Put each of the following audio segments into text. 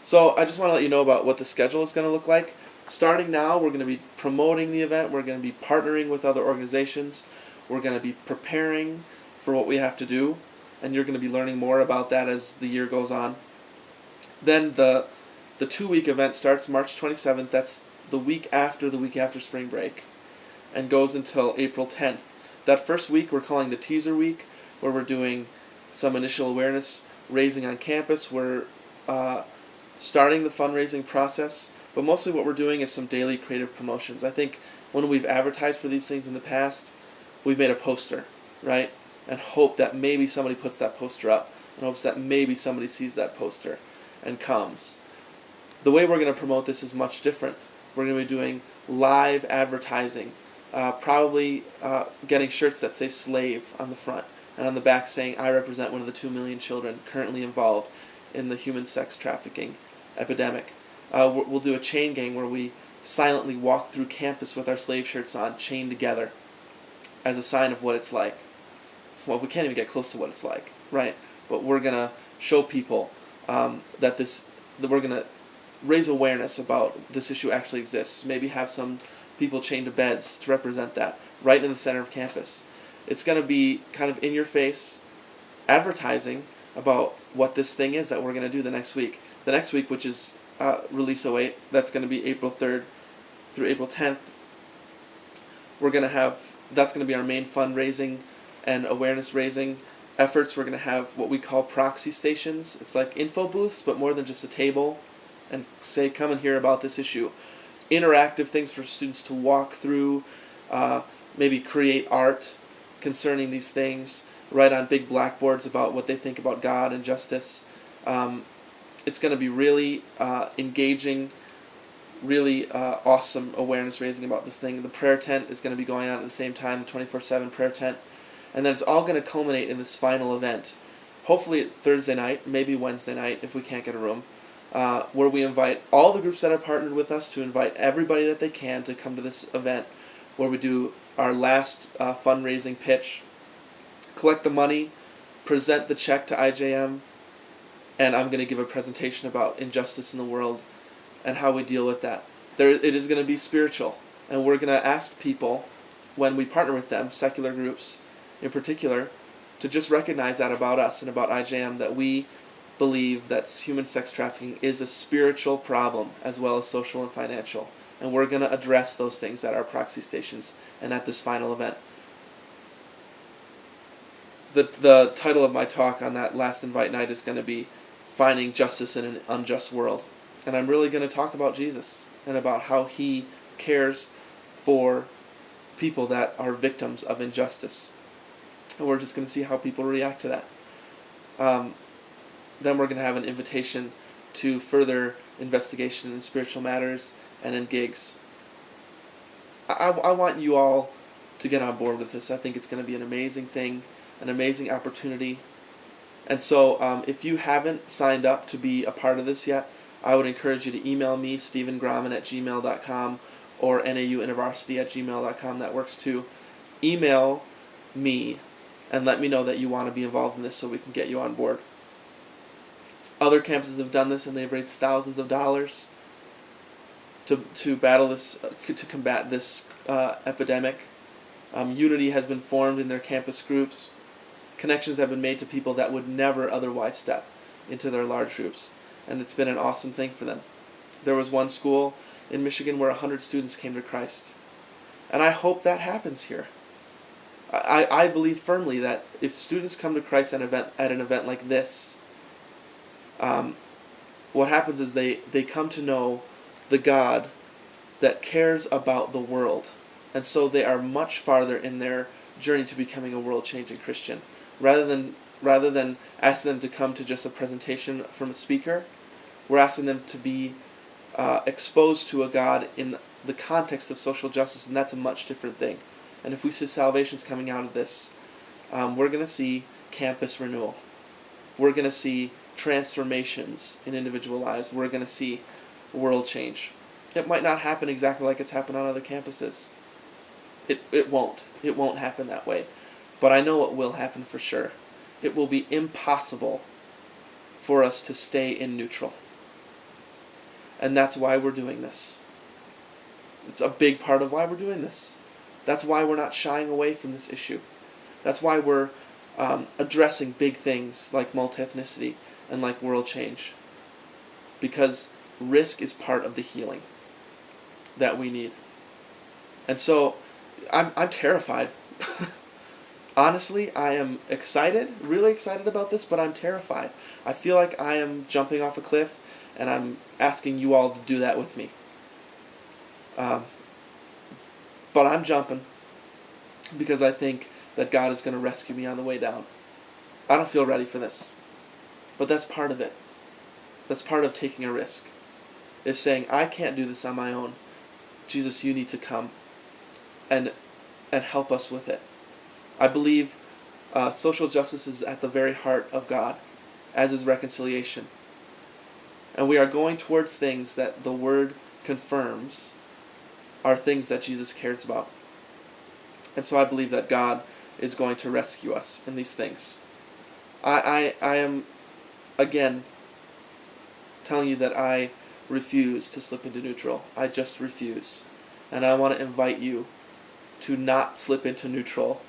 So I just want to let you know about what the schedule is going to look like. Starting now, we're going to be promoting the event. We're going to be partnering with other organizations. We're going to be preparing for what we have to do, and you're going to be learning more about that as the year goes on. Then the 2-week event starts March 27th. That's the week after spring break, and goes until April 10th. That first week we're calling the teaser week, where we're doing some initial awareness raising on campus. We're starting the fundraising process, but mostly what we're doing is some daily creative promotions. I think when we've advertised for these things in the past, we've made a poster, right? And hope that maybe somebody puts that poster up, and hopes that maybe somebody sees that poster and comes. The way we're going to promote this is much different. We're going to be doing live advertising, probably getting shirts that say slave on the front, and on the back saying, I represent one of the 2 million children currently involved in the human sex trafficking epidemic. We'll do a chain gang where we silently walk through campus with our slave shirts on, chained together, as a sign of what it's like. Well, we can't even get close to what it's like, right? But we're going to show people that we're going to raise awareness about this issue actually exists. Maybe have some people chained to beds to represent that, right in the center of campus. It's going to be kind of in-your-face advertising about what this thing is that we're going to do the next week. The next week, which is Release 08, that's going to be April 3rd through April 10th. That's going to be our main fundraising and awareness raising efforts. We're going to have what we call proxy stations. It's like info booths, but more than just a table, and say, come and hear about this issue. Interactive things for students to walk through, maybe create art concerning these things, write on big blackboards about what they think about God and justice. It's going to be really engaging, really awesome awareness raising about this thing. The prayer tent is going to be going on at the same time, the 24/7 prayer tent. And then it's all going to culminate in this final event, hopefully Thursday night, maybe Wednesday night if we can't get a room, where we invite all the groups that are partnered with us to invite everybody that they can to come to this event, where we do our last fundraising pitch, collect the money, present the check to IJM, and I'm going to give a presentation about injustice in the world and how we deal with that. It is going to be spiritual, and we're going to ask people, when we partner with them, secular groups in particular, to just recognize that about us and about IJM, that we believe that human sex trafficking is a spiritual problem as well as social and financial. And we're going to address those things at our proxy stations and at this final event. The title of my talk on that last invite night is going to be Finding Justice in an Unjust World. And I'm really going to talk about Jesus and about how he cares for people that are victims of injustice. And we're just going to see how people react to that. Then we're going to have an invitation to further investigation in spiritual matters and in gigs. I want you all to get on board with this. I think it's going to be an amazing thing, an amazing opportunity. And so if you haven't signed up to be a part of this yet, I would encourage you to email me, stephengrahmann@gmail.com, or nauuniversity@gmail.com. That works too. Email me and let me know that you want to be involved in this so we can get you on board. Other campuses have done this, and they've raised thousands of dollars to battle this, to combat this epidemic. Unity has been formed in their campus groups. Connections have been made to people that would never otherwise step into their large groups, and it's been an awesome thing for them. There was one school in Michigan where 100 students came to Christ, and I hope that happens here. I believe firmly that if students come to Christ at an event like this, what happens is they come to know the God that cares about the world, and so they are much farther in their journey to becoming a world-changing Christian. Rather than asking them to come to just a presentation from a speaker, we're asking them to be exposed to a God in the context of social justice, and that's a much different thing. And if we see salvations coming out of this, we're going to see campus renewal. We're going to see transformations in individual lives. We're going to see world change. It might not happen exactly like it's happened on other campuses. It won't. It won't happen that way. But I know it will happen for sure. It will be impossible for us to stay in neutral. And that's why we're doing this. It's a big part of why we're doing this. That's why we're not shying away from this issue. That's why we're addressing big things like multi-ethnicity and like world change. Because risk is part of the healing that we need. And so I'm terrified. Honestly, I am excited, really excited about this, but I'm terrified. I feel like I am jumping off a cliff, and I'm asking you all to do that with me. But I'm jumping because I think that God is going to rescue me on the way down. I don't feel ready for this, but that's part of it. That's part of taking a risk, is saying, I can't do this on my own. Jesus, you need to come and help us with it. I believe social justice is at the very heart of God, as is reconciliation. And we are going towards things that the Word confirms are things that Jesus cares about. And so I believe that God is going to rescue us in these things. I am, again, telling you that I refuse to slip into neutral. I just refuse. And I want to invite you to not slip into neutral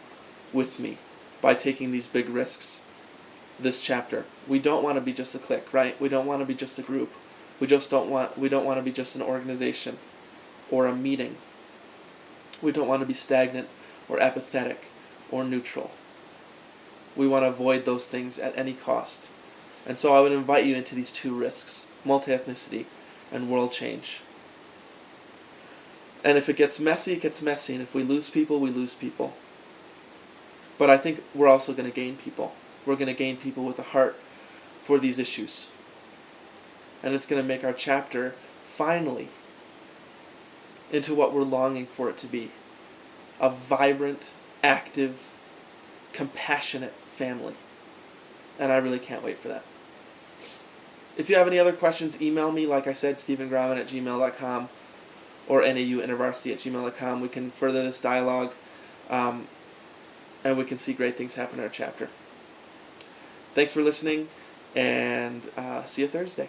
with me by taking these big risks this chapter. We don't want to be just a clique, right? We don't want to be just a group. We don't want to be just an organization or a meeting. We don't want to be stagnant or apathetic or neutral. We want to avoid those things at any cost. And so I would invite you into these two risks, multi-ethnicity and world change. And if it gets messy, it gets messy. And if we lose people, we lose people. But I think we're also going to gain people. We're going to gain people with a heart for these issues. And it's going to make our chapter, finally, into what we're longing for it to be. A vibrant, active, compassionate family. And I really can't wait for that. If you have any other questions, email me, like I said, stephengrahmann@gmail.com or nauintervarsity@gmail.com. We can further this dialogue. And we can see great things happen in our chapter. Thanks for listening, and see you Thursday.